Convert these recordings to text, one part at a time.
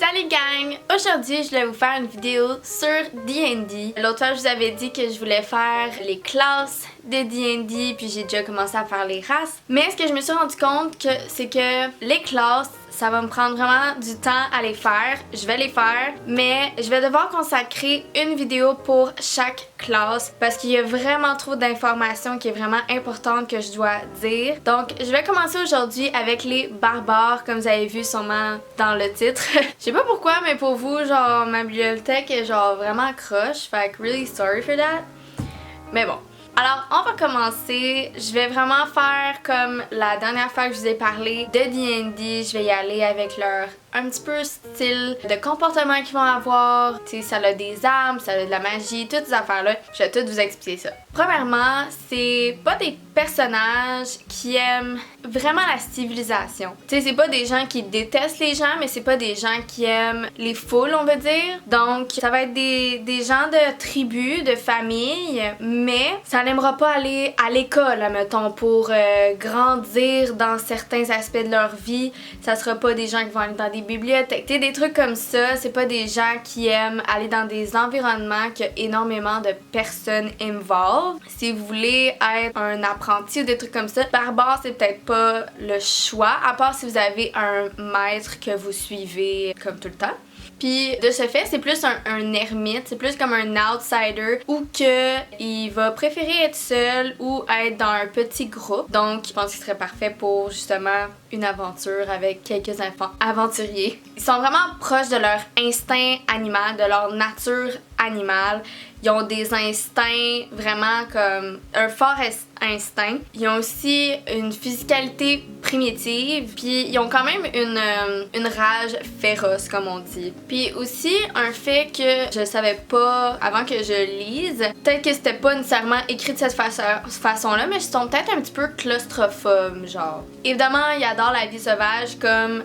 Salut gang! Aujourd'hui, je voulais vous faire une vidéo sur D&D. L'autre fois, je vous avais dit que je voulais faire les classes de D&D, puis j'ai déjà commencé à faire les races. Mais ce que je me suis rendu compte, c'est que les classes, ça va me prendre vraiment du temps à les faire. Je vais les faire, mais je vais devoir consacrer une vidéo pour chaque classe parce qu'il y a vraiment trop d'informations qui est vraiment importante que je dois dire. Donc, je vais commencer aujourd'hui avec les barbares, comme vous avez vu sûrement dans le titre. Je sais pas pourquoi, mais pour vous, genre, ma bibliothèque est genre vraiment croche. Fait que really sorry for that. Mais bon. Alors, on va commencer. Je vais vraiment faire comme la dernière fois que je vous ai parlé de D&D. Je vais y aller avec leur un petit peu style de comportement qu'ils vont avoir. Tu sais, ça a des armes, ça a de la magie, toutes ces affaires-là. Je vais tout vous expliquer ça. Premièrement, c'est pas des personnages qui aiment vraiment la civilisation. Tu sais, c'est pas des gens qui détestent les gens, mais c'est pas des gens qui aiment les foules, on va dire. Donc, ça va être des gens de tribus, de familles, mais ça n'aimera pas aller à l'école, mettons, pour grandir dans certains aspects de leur vie. Ça sera pas des gens qui vont aller dans des bibliothèques. Tu sais, des trucs comme ça, c'est pas des gens qui aiment aller dans des environnements qui a énormément de personnes involved. Si vous voulez être un apprenti ou des trucs comme ça, barbare, c'est peut-être pas le choix, à part si vous avez un maître que vous suivez comme tout le temps. Puis de ce fait, c'est plus un ermite, c'est plus comme un outsider ou que il va préférer être seul ou être dans un petit groupe. Donc, je pense qu'il serait parfait pour justement une aventure avec quelques enfants aventuriers. Ils sont vraiment proches de leur instinct animal, de leur nature animale. Ils ont des instincts vraiment comme un fort instinct. Ils ont aussi une physicalité primitive, puis ils ont quand même une rage féroce, comme on dit. Puis aussi, un fait que je savais pas avant que je lise, peut-être que c'était pas nécessairement écrit de cette façon-là, mais ils sont peut-être un petit peu claustrophobes, genre. Évidemment, ils adorent la vie sauvage comme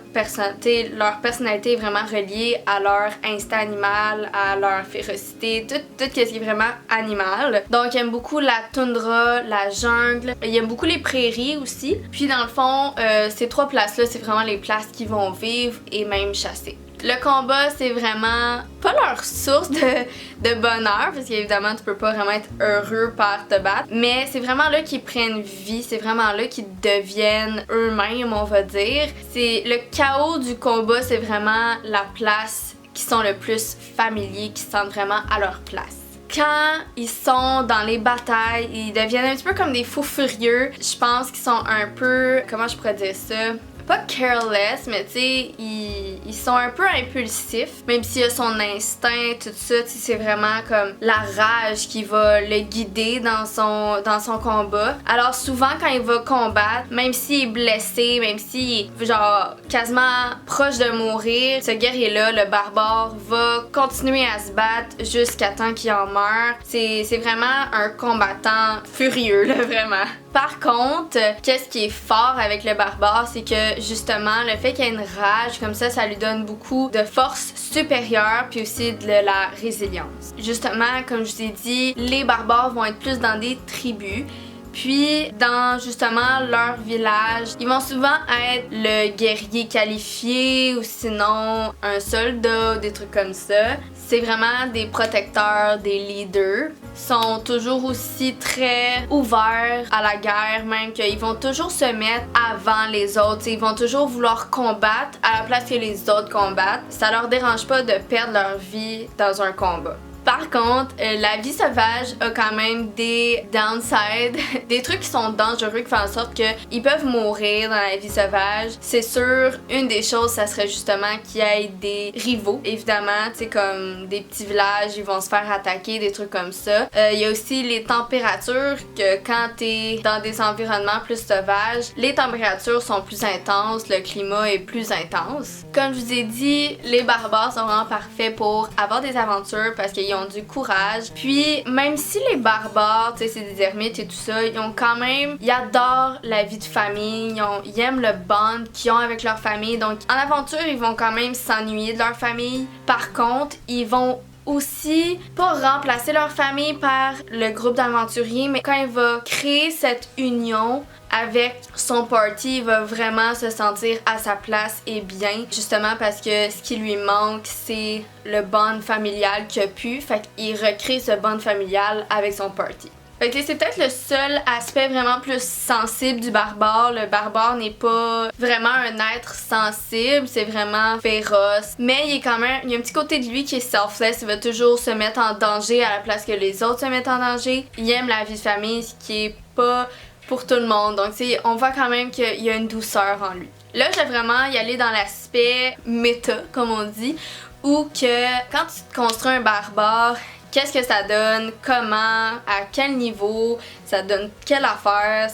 leur personnalité est vraiment reliée à leur instinct animal, à leur férocité, tout ce qui est vraiment animal. Donc, ils aiment beaucoup la toundra, la jungle, ils aiment beaucoup les prairies aussi. Puis dans le fond, ces trois places-là, c'est vraiment les places qu'ils vont vivre et même chasser. Le combat, c'est vraiment pas leur source de bonheur, parce qu'évidemment, tu peux pas vraiment être heureux par te battre, mais c'est vraiment là qu'ils prennent vie, c'est vraiment là qu'ils deviennent eux-mêmes, on va dire. C'est le chaos du combat, c'est vraiment la place qui sont le plus familiers, qui se sentent vraiment à leur place. Quand ils sont dans les batailles, ils deviennent un petit peu comme des fous furieux. Je pense qu'ils sont un peu, comment je pourrais dire ça? Pas careless, mais tu sais, ils sont un peu impulsifs. Même s'il a son instinct, tout ça, c'est vraiment comme la rage qui va le guider dans son combat. Alors souvent, quand il va combattre, même s'il est blessé, même s'il est genre quasiment proche de mourir, ce guerrier-là, le barbare, va continuer à se battre jusqu'à temps qu'il en meure. C'est vraiment un combattant furieux, là, vraiment. Par contre, qu'est-ce qui est fort avec le barbare, c'est que justement, le fait qu'il y ait une rage comme ça lui donne beaucoup de force supérieure puis aussi de la résilience. Justement, comme je vous ai dit, les barbares vont être plus dans des tribus. Puis, dans justement leur village, ils vont souvent être le guerrier qualifié ou sinon un soldat ou des trucs comme ça. C'est vraiment des protecteurs, des leaders. Ils sont toujours aussi très ouverts à la guerre, même qu'ils vont toujours se mettre avant les autres. Ils vont toujours vouloir combattre à la place que les autres combattent. Ça leur dérange pas de perdre leur vie dans un combat. Par contre, la vie sauvage a quand même des downsides, des trucs qui sont dangereux qui font en sorte qu'ils peuvent mourir dans la vie sauvage. C'est sûr, une des choses, ça serait justement qu'il y ait des rivaux. Évidemment, tu sais, comme des petits villages, ils vont se faire attaquer, des trucs comme ça. Il y a aussi les températures, que quand t'es dans des environnements plus sauvages, les températures sont plus intenses, le climat est plus intense. Comme je vous ai dit, les barbares sont vraiment parfaits pour avoir des aventures parce qu'ils ont du courage. Puis même si les barbares, tu sais, c'est des ermites et tout ça, ils adorent la vie de famille, ils aiment le bond qu'ils ont avec leur famille. Donc en aventure, ils vont quand même s'ennuyer de leur famille. Par contre, ils vont aussi pas remplacer leur famille par le groupe d'aventuriers, mais quand il va créer cette union avec son party, il va vraiment se sentir à sa place et bien, justement parce que ce qui lui manque, c'est le bond familial qu'il a pu, fait qu'il recrée ce bond familial avec son party. Fait que c'est peut-être le seul aspect vraiment plus sensible du barbare. Le barbare n'est pas vraiment un être sensible, c'est vraiment féroce. Mais il y a un petit côté de lui qui est selfless, il va toujours se mettre en danger à la place que les autres se mettent en danger. Il aime la vie de famille, ce qui est pas pour tout le monde. Donc on voit quand même qu'il y a une douceur en lui. Là, je vais vraiment y aller dans l'aspect méta, comme on dit, où que quand tu te construis un barbare, qu'est-ce que ça donne, comment, à quel niveau, ça donne quelle affaire,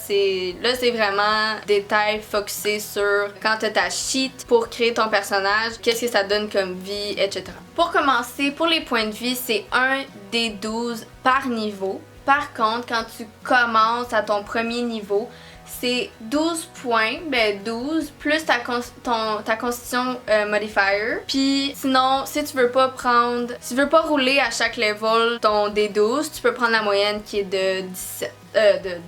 là c'est vraiment détail focusé sur quand t'as ta sheet pour créer ton personnage, qu'est-ce que ça donne comme vie, etc. Pour commencer, pour les points de vie, c'est 1 des 12 par niveau. Par contre, quand tu commences à ton premier niveau, c'est 12 points, 12 plus ta constitution modifier. Puis sinon, si tu veux pas rouler à chaque level ton D12, tu peux prendre la moyenne qui est de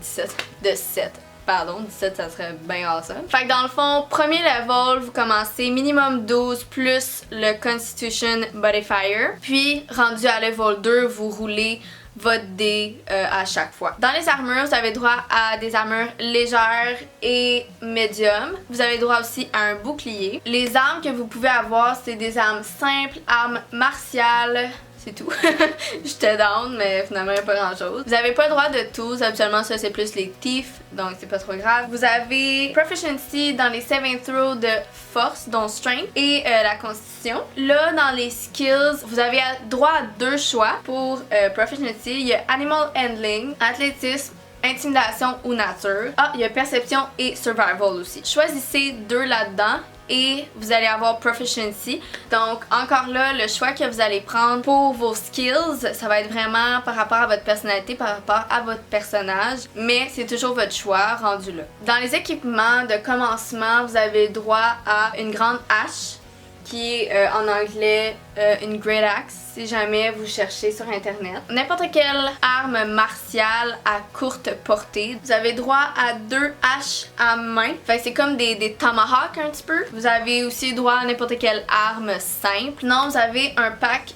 7. Pardon, 17 ça serait bien awesome. Fait que dans le fond, premier level, vous commencez minimum 12 plus le Constitution Modifier. Puis rendu à level 2, vous roulez votre dé à chaque fois. Dans les armures, vous avez droit à des armures légères et médium. Vous avez droit aussi à un bouclier. Les armes que vous pouvez avoir, c'est des armes simples, armes martiales. C'est tout. J'étais down, mais finalement, il n'y a pas grand chose. Vous avez pas le droit de tous. Habituellement, ça, c'est plus les thiefs, donc c'est pas trop grave. Vous avez Proficiency dans les saving throws de force, dont Strength, et la Constitution. Là, dans les skills, vous avez droit à 2 choix pour Proficiency. Il y a Animal Handling, Athlétisme, Intimidation ou Nature. Ah, il y a Perception et Survival aussi. Choisissez 2 là-dedans et vous allez avoir Proficiency. Donc encore là, le choix que vous allez prendre pour vos skills, ça va être vraiment par rapport à votre personnalité, par rapport à votre personnage, mais c'est toujours votre choix rendu là. Dans les équipements de commencement, vous avez droit à une grande hache qui est en anglais une Great Axe si jamais vous cherchez sur internet. N'importe quelle arme martiale à courte portée. Vous avez droit à 2 haches à main. Fait que c'est comme des tomahawks un petit peu. Vous avez aussi droit à n'importe quelle arme simple. Non, vous avez un pack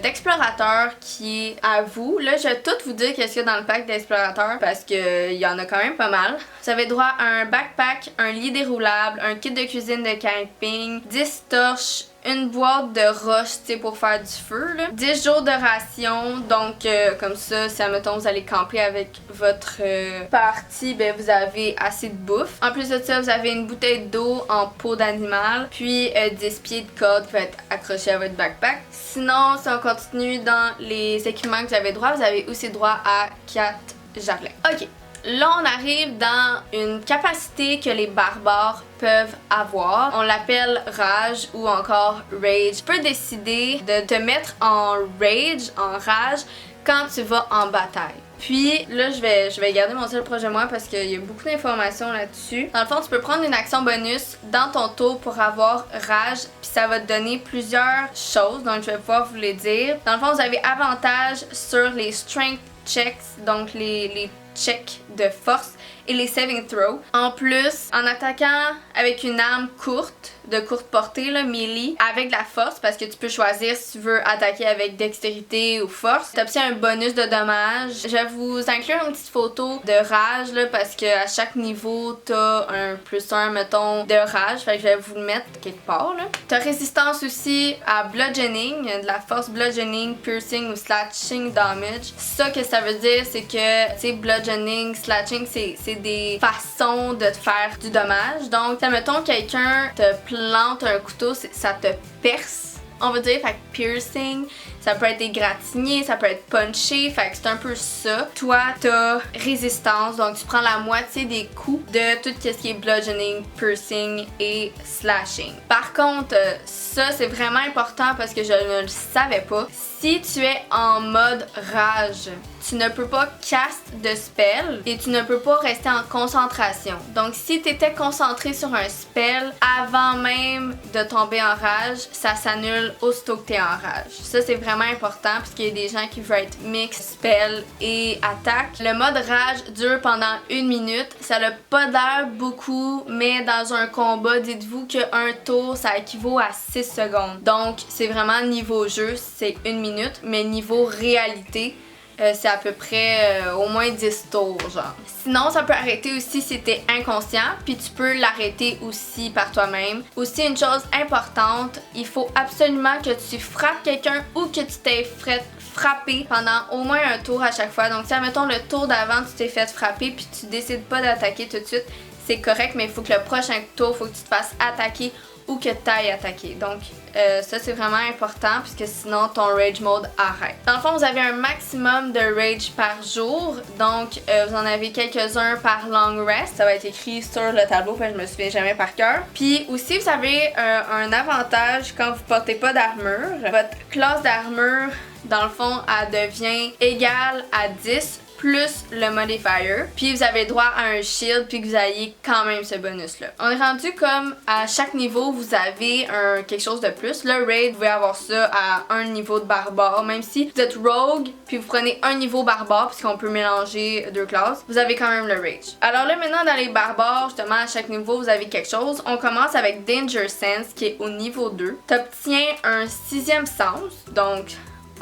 d'explorateurs qui est à vous. Là, je vais tout vous dire qu'est-ce qu'il y a dans le pack d'explorateurs parce qu'il y en a quand même pas mal. Vous avez droit à un backpack, un lit déroulable, un kit de cuisine de camping, 10 torches, une boîte de roches, tu sais, pour faire du feu, là. 10 jours de ration, donc comme ça, si admettons vous allez camper avec votre party, ben vous avez assez de bouffe. En plus de ça, vous avez une bouteille d'eau en peau d'animal, puis 10 pieds de corde qui va être accroché à votre backpack. Sinon, si on continue dans les équipements que vous avez droit, vous avez aussi droit à 4 javelins. Ok. Là, on arrive dans une capacité que les barbares peuvent avoir. On l'appelle rage ou encore rage. Tu peux décider de te mettre en rage, quand tu vas en bataille. Puis là, je vais garder mon seul projet moi parce qu'il y a beaucoup d'informations là-dessus. Dans le fond, tu peux prendre une action bonus dans ton tour pour avoir rage, puis ça va te donner plusieurs choses, donc je vais pouvoir vous les dire. Dans le fond, vous avez avantage sur les strength checks, donc les checks de force et les saving throws. En plus, en attaquant avec une arme courte, de courte portée, là, melee, avec de la force, parce que tu peux choisir si tu veux attaquer avec dextérité ou force. Tu obtiens un bonus de dommage. Je vais vous inclure une petite photo de rage, là, parce que à chaque niveau, t'as un +1, mettons, de rage. Fait que je vais vous le mettre quelque part, là. T'as résistance aussi à bludgeoning, de la force bludgeoning, piercing ou slashing damage. Ça, que ça veut dire, c'est que, tu sais, bludgeoning, slashing, c'est des façons de te faire du dommage. Donc, mettons quelqu'un te plante un couteau, ça te perce, on va dire. Fait que piercing, ça peut être égratigné, ça peut être punché, fait que c'est un peu ça. Toi, t'as résistance, donc tu prends la moitié des coups de tout ce qui est bludgeoning, piercing et slashing. Par contre, ça c'est vraiment important parce que je ne le savais pas. Si tu es en mode rage, tu ne peux pas cast de spell et tu ne peux pas rester en concentration. Donc si tu étais concentré sur un spell avant même de tomber en rage, ça s'annule aussitôt que tu es en rage. Ça c'est vraiment important parce qu'il y a des gens qui veulent être mix spell et attaque. Le mode rage dure pendant 1 minute. Ça n'a pas l'air beaucoup, mais dans un combat, dites-vous qu'un tour ça équivaut à 6 secondes. Donc c'est vraiment niveau jeu, c'est 1 minute, mais niveau réalité, c'est à peu près au moins 10 tours genre. Sinon ça peut arrêter aussi si t'es inconscient, puis tu peux l'arrêter aussi par toi-même. Aussi une chose importante, il faut absolument que tu frappes quelqu'un ou que tu t'aies frappé pendant au moins un tour à chaque fois. Donc si admettons le tour d'avant tu t'es fait frapper puis tu décides pas d'attaquer tout de suite, c'est correct, mais il faut que le prochain tour, faut que tu te fasses attaquer ou que tu ailles attaquer. Donc ça c'est vraiment important puisque sinon ton rage mode arrête. Dans le fond vous avez un maximum de rage par jour, donc vous en avez quelques-uns par long rest, ça va être écrit sur le tableau, je me souviens jamais par cœur. Puis aussi vous avez un avantage quand vous portez pas d'armure. Votre classe d'armure dans le fond elle devient égale à 10 plus le modifier, puis vous avez droit à un shield puis que vous ayez quand même ce bonus là. On est rendu comme à chaque niveau vous avez quelque chose de plus. Le raid vous pouvez avoir ça à un niveau de barbare, même si vous êtes rogue puis vous prenez un niveau barbare puisqu'on peut mélanger 2 classes, vous avez quand même le rage. Alors là maintenant dans les barbares justement à chaque niveau vous avez quelque chose. On commence avec Danger Sense qui est au niveau 2. T'obtiens un 6e sens, donc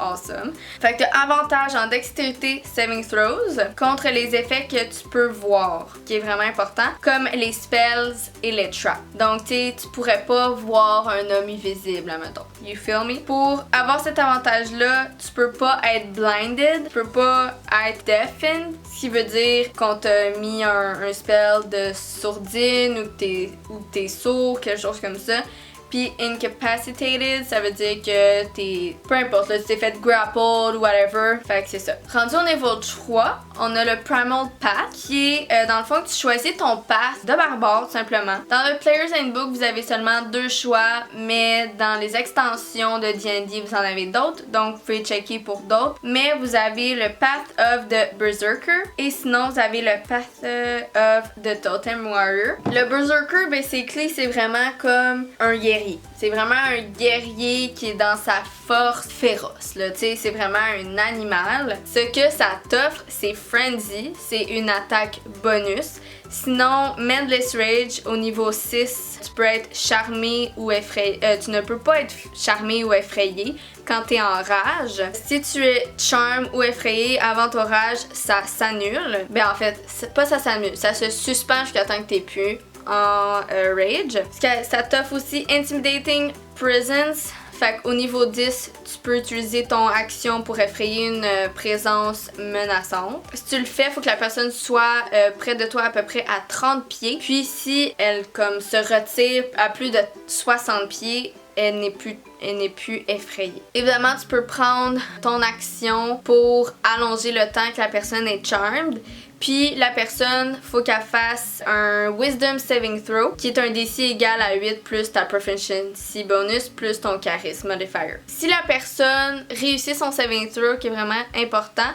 awesome. Fait que t'as avantage en dextérité saving throws contre les effets que tu peux voir, qui est vraiment important, comme les spells et les traps. Donc tu pourrais pas voir un homme invisible, admettons. You feel me? Pour avoir cet avantage-là, tu peux pas être blinded, tu peux pas être deafened, ce qui veut dire qu'on t'a mis un spell de sourdine ou que t'es sourd, quelque chose comme ça. Puis incapacitated, ça veut dire que t'es... peu importe, là, tu t'es fait grapple ou whatever. Fait que c'est ça. Rendu au niveau 3, on a le Primal Path qui est dans le fond que tu choisis ton path de barbare tout simplement. Dans le Player's Handbook, vous avez seulement 2 choix, mais dans les extensions de D&D, vous en avez d'autres. Donc vous pouvez checker pour d'autres. Mais vous avez le Path of the Berserker et sinon vous avez le Path of the Totem Warrior. Le Berserker, basically, c'est vraiment comme un guerrier. C'est vraiment un guerrier qui est dans sa force féroce, là, tu sais, c'est vraiment un animal. Ce que ça t'offre, c'est Frenzy, c'est une attaque bonus. Sinon, Mendless Rage au niveau 6, tu peux être charmé ou effrayé. Tu ne peux pas être charmé ou effrayé quand t'es en rage. Si tu es charm ou effrayé avant ton rage, ça s'annule. Ben en fait, pas ça s'annule, ça se suspend jusqu'à temps que t'es plus en rage. Ça t'offre aussi Intimidating Presence. Fait qu'au niveau 10, tu peux utiliser ton action pour effrayer une présence menaçante. Si tu le fais, il faut que la personne soit près de toi à peu près à 30 pieds. Puis si elle comme se retire à plus de 60 pieds, elle n'est plus effrayée. Évidemment, tu peux prendre ton action pour allonger le temps que la personne est charmed. Puis la personne, faut qu'elle fasse un Wisdom Saving Throw, qui est un DC égal à 8 plus ta Proficiency bonus plus ton Charisme modifier. Si la personne réussit son Saving Throw, qui est vraiment important,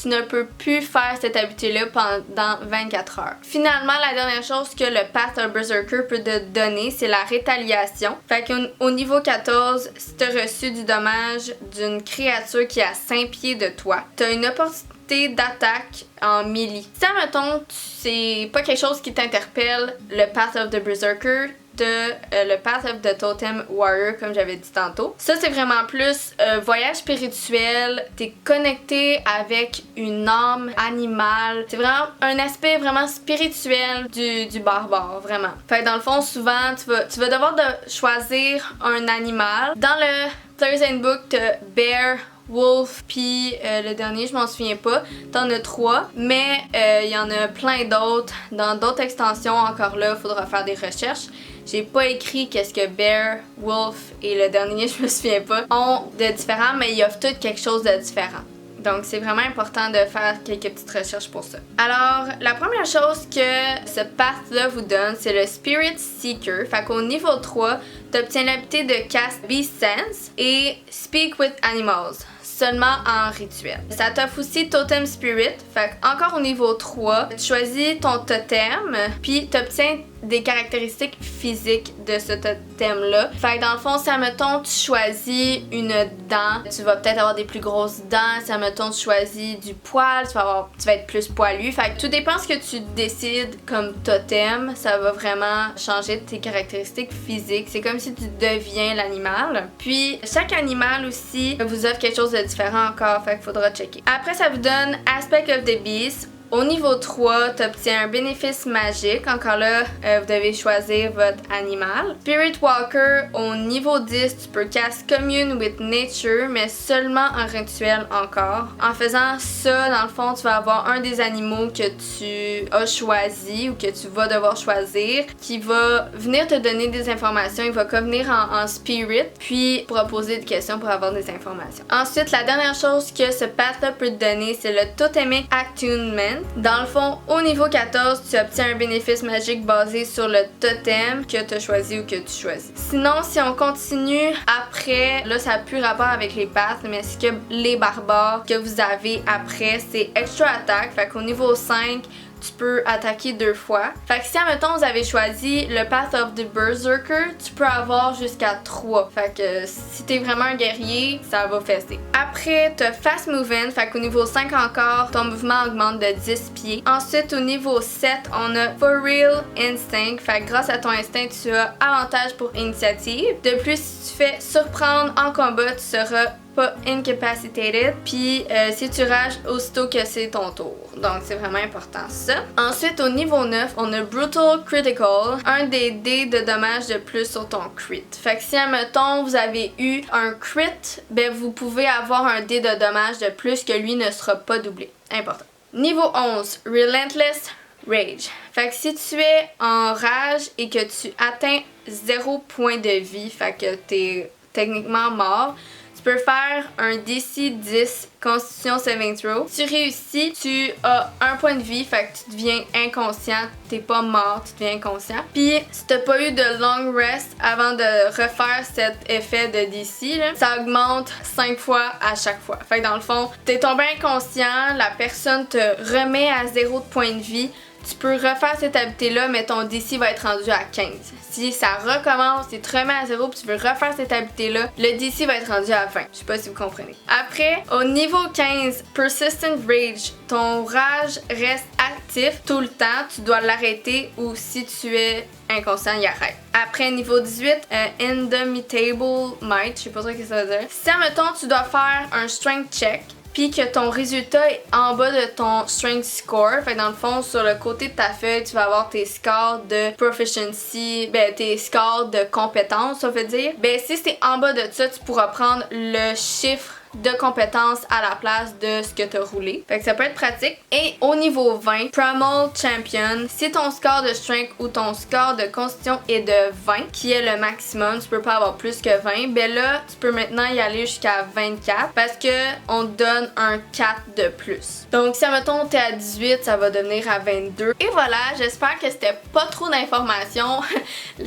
tu ne peux plus faire cette habitude-là pendant 24 heures. Finalement, la dernière chose que le Path of Berserker peut te donner, c'est la rétaliation. Fait qu'au niveau 14, si tu as reçu du dommage d'une créature qui est à 5 pieds de toi, tu as une opportunité d'attaque en melee. Si, admettons, c'est pas quelque chose qui t'interpelle, le Path of the Berserker, le Path of the Totem Warrior, comme j'avais dit tantôt. Ça, c'est vraiment plus voyage spirituel. T'es connecté avec une âme animale. C'est vraiment un aspect vraiment spirituel du barbare, vraiment. Fait que dans le fond, souvent, tu vas devoir choisir un animal. Dans le Player's Handbook, t'as Bear, Wolf, puis le dernier, je m'en souviens pas. T'en as 3, mais il y en a plein d'autres. Dans d'autres extensions, encore là, il faudra faire des recherches. J'ai pas écrit qu'est-ce que Bear, Wolf et le dernier, je me souviens pas, ont de différent, mais ils offrent tous quelque chose de différent. Donc c'est vraiment important de faire quelques petites recherches pour ça. Alors, la première chose que ce path-là vous donne, c'est le Spirit Seeker. Fait qu'au niveau 3, tu obtiens l'habilité de cast Beast Sense et Speak with Animals. seulement en rituel. Ça t'offre aussi Totem Spirit, fait encore au niveau 3, tu choisis ton totem, puis tu obtiens des caractéristiques physiques de ce totem-là. Fait que dans le fond, si admettons tu choisis une dent, tu vas peut-être avoir des plus grosses dents. Si admettons tu choisis du poil, tu vas être plus poilu. Fait que tout dépend ce que tu décides comme totem, ça va vraiment changer tes caractéristiques physiques. C'est comme si tu deviens l'animal. Puis chaque animal aussi vous offre quelque chose de différent encore, fait qu'il faudra checker. Après, ça vous donne Aspect of the Beast. Au niveau 3, tu obtiens un bénéfice magique. Encore là, vous devez choisir votre animal. Spirit Walker, au niveau 10, tu peux cast Commune with Nature, mais seulement en rituel encore. En faisant ça, dans le fond, tu vas avoir un des animaux que tu as choisi ou que tu vas devoir choisir qui va venir te donner des informations. Il va venir en spirit, puis proposer des questions pour avoir des informations. Ensuite, la dernière chose que ce path-là peut te donner, c'est le Totemic Attunement. Dans le fond, au niveau 14, tu obtiens un bénéfice magique basé sur le totem que tu as choisi ou que tu choisis. Sinon, si on continue après, là ça n'a plus rapport avec les paths, mais ce que les barbares que vous avez après, c'est Extra Attack. Fait qu'au niveau 5, tu peux attaquer 2 fois. Fait que si, admettons, vous avez choisi le Path of the Berserker, tu peux avoir jusqu'à 3. Fait que si t'es vraiment un guerrier, ça va fesser. Après, t'as Fast Movement, fait qu'au niveau 5 encore, ton mouvement augmente de 10 pieds. Ensuite, au niveau 7, on a For Real Instinct, fait que grâce à ton instinct, tu as avantage pour initiative. De plus, si tu fais surprendre en combat, tu seras pas incapacitated, puis si tu rages aussitôt que c'est ton tour. Donc c'est vraiment important ça. Ensuite au niveau 9, on a Brutal Critical, un des dés de dommages de plus sur ton crit. Fait que si admettons vous avez eu un crit, ben vous pouvez avoir un dé de dommages de plus que lui ne sera pas doublé. Important. Niveau 11, Relentless Rage. Fait que si tu es en rage et que tu atteins 0 point de vie, fait que t'es techniquement mort, tu peux faire un DC 10 Constitution Saving Throw. Si tu réussis, tu as 1 point de vie, fait que tu deviens inconscient. T'es pas mort, tu deviens inconscient. Puis si t'as pas eu de long rest avant de refaire cet effet de DC, là, ça augmente 5 fois à chaque fois. Fait que dans le fond, t'es tombé inconscient, la personne te remet à 0 de point de vie. Tu peux refaire cette habilité-là, mais ton DC va être rendu à 15. Si ça recommence, tu te remets à 0 puis tu veux refaire cette habilité-là, le DC va être rendu à 20. Je sais pas si vous comprenez. Après, au niveau 15, Persistent Rage, ton rage reste actif tout le temps. Tu dois l'arrêter ou si tu es inconscient, il arrête. Après, niveau 18, Indomitable Might, je sais pas trop ce que ça veut dire. Si, admettons, tu dois faire un Strength Check, puis que ton résultat est en bas de ton strength score. Fait que dans le fond, sur le côté de ta feuille, tu vas avoir tes scores de proficiency, ben tes scores de compétence, ça veut dire. Ben si c'est en bas de ça, tu pourras prendre le chiffre de compétences à la place de ce que tu as roulé. Fait que ça peut être pratique. Et au niveau 20, Primal Champion, si ton score de strength ou ton score de constitution est de 20, qui est le maximum, tu peux pas avoir plus que 20, ben là, tu peux maintenant y aller jusqu'à 24 parce que on te donne un 4 de plus. Donc si admettons t'es à 18, ça va devenir à 22. Et voilà, j'espère que c'était pas trop d'informations.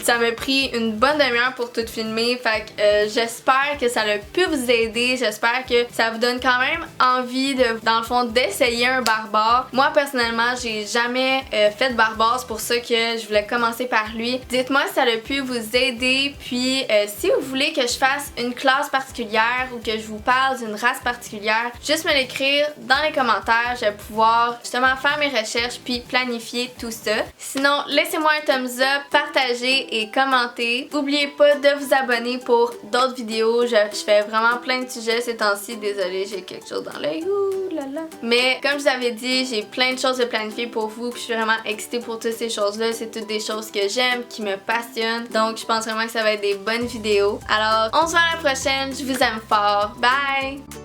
Ça m'a pris une bonne demi-heure pour tout filmer. Fait que j'espère que ça a pu vous aider. J'espère que ça vous donne quand même envie de, dans le fond, d'essayer un barbare. Moi personnellement, j'ai jamais fait de barbare, c'est pour ça que je voulais commencer par lui. Dites-moi si ça a pu vous aider, puis si vous voulez que je fasse une classe particulière ou que je vous parle d'une race particulière, juste me l'écrire dans les commentaires, je vais pouvoir justement faire mes recherches puis planifier tout ça. Sinon, laissez-moi un thumbs up, partagez et commentez. N'oubliez pas de vous abonner pour d'autres vidéos. Je fais vraiment plein de sujets ces temps-ci. Désolée, j'ai quelque chose dans l'œil. Ouh là là. Mais comme je vous avais dit, j'ai plein de choses de planifier pour vous. Puis je suis vraiment excitée pour toutes ces choses-là. C'est toutes des choses que j'aime, qui me passionnent. Donc je pense vraiment que ça va être des bonnes vidéos. Alors, on se voit à la prochaine. Je vous aime fort. Bye!